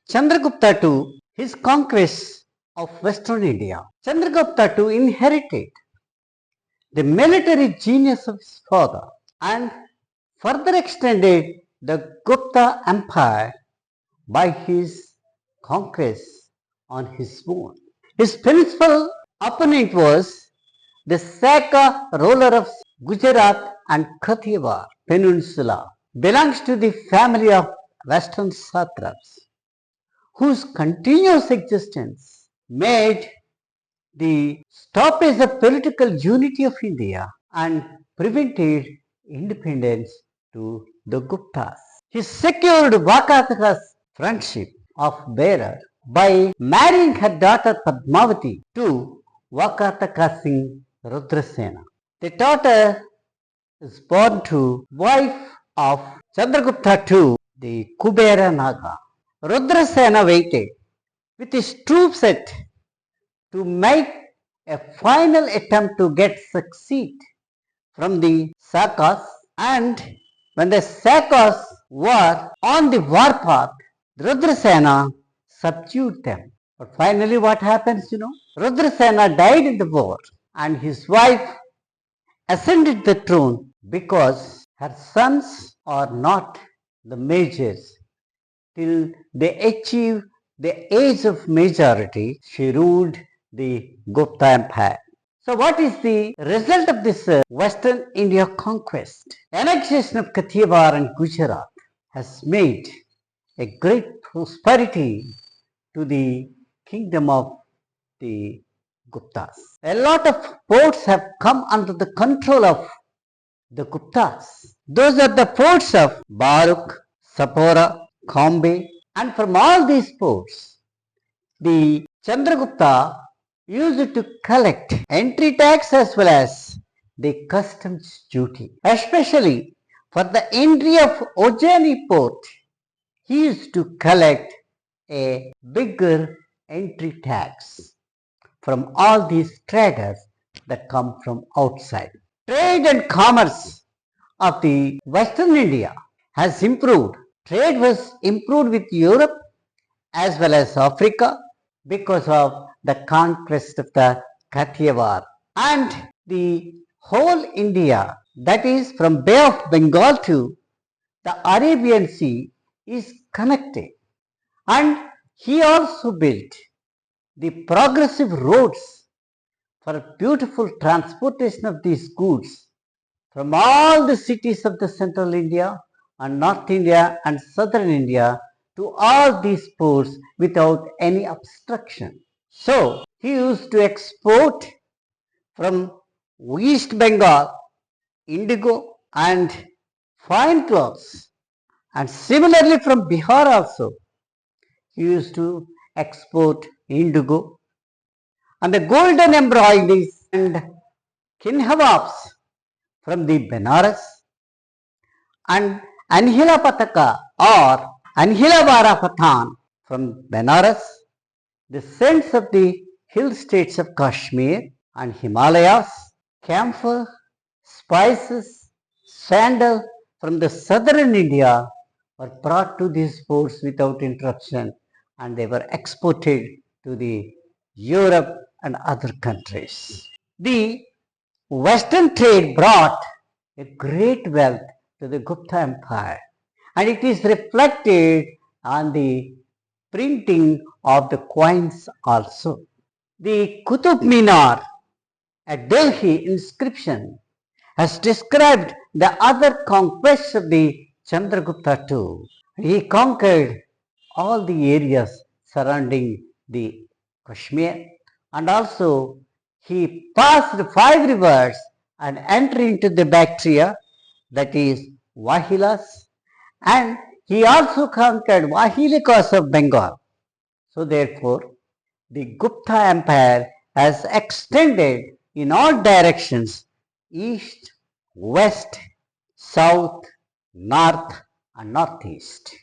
Chandragupta II, his conquest of Western India. Chandragupta II inherited the military genius of his father and further extended the Gupta Empire by his conquests on his own. His principal opponent was the Saka ruler of Gujarat and Kathiyawad peninsula, belongs to the family of Western Satraps, whose continuous existence made the stoppage of political unity of India and prevented independence to the Guptas. He secured Vakataka's friendship of Berar by marrying her daughter Prabhavathi to Vakataka.Rudrasena. The daughter is born to wife of Chandragupta II, the Kubera Naga.4.Rudrasena waited with his troops set to make a final attempt to get succeed from the Sakas, and when the Sakas were on the warpath, Rudrasena subdued them. But finally what happens, Rudrasena died in the war and his wife ascended the throne because her sons are not the majors. Till they achieve the age of majority, she ruled the Gupta Empire. So what is the result of this Western India conquest? Annexation of Kathiyawad and Gujarat has made a great prosperity to the kingdom of the Guptas. A lot of ports have come under the control of the Guptas. Those are the ports of Broach, Sopara, Combay, and from all these ports, the Chandragupta used to collect entry tax as well as the customs duty. Especially for the entry of Ujjain port, he used to collect a bigger entry tax from all these traders that come from outside. Trade and commerce of the Western India has improved. Trade was improved with Europe as well as Africa because of the conquest of the Kathiyawad, and the whole India, that is from Bay of Bengal to the Arabian Sea, is connected. And he also built the progressive roads for beautiful transportation of these goods from all the cities of the central India and North India and southern India to all these ports without any obstruction. So he used to export from East Bengal indigo and fine cloths, and similarly from Bihar also he used to export indigo and the golden embroideries and kinhababs from the Benares, and Anhilawar or Anhilawar Patan from Benares, the scents of the hill states of Kashmir and Himalayas, camphor, spices, sandal from the southern India were brought to these ports without interruption, and they were exported to the Europe and other countries. The Western trade brought a great wealth to the Gupta Empire, and it is reflected on the printing of the coins also. The Qutub Minar, a Delhi inscription, has described the other conquests of the Chandragupta II. He conquered all the areas surrounding the Kashmir, and also he passed 5 rivers and entered into the Bactria, that is Vahilikas, and he also conquered Vahilikas of Bengal. So therefore, the Gupta Empire has extended in all directions, east, west, south, north and northeast.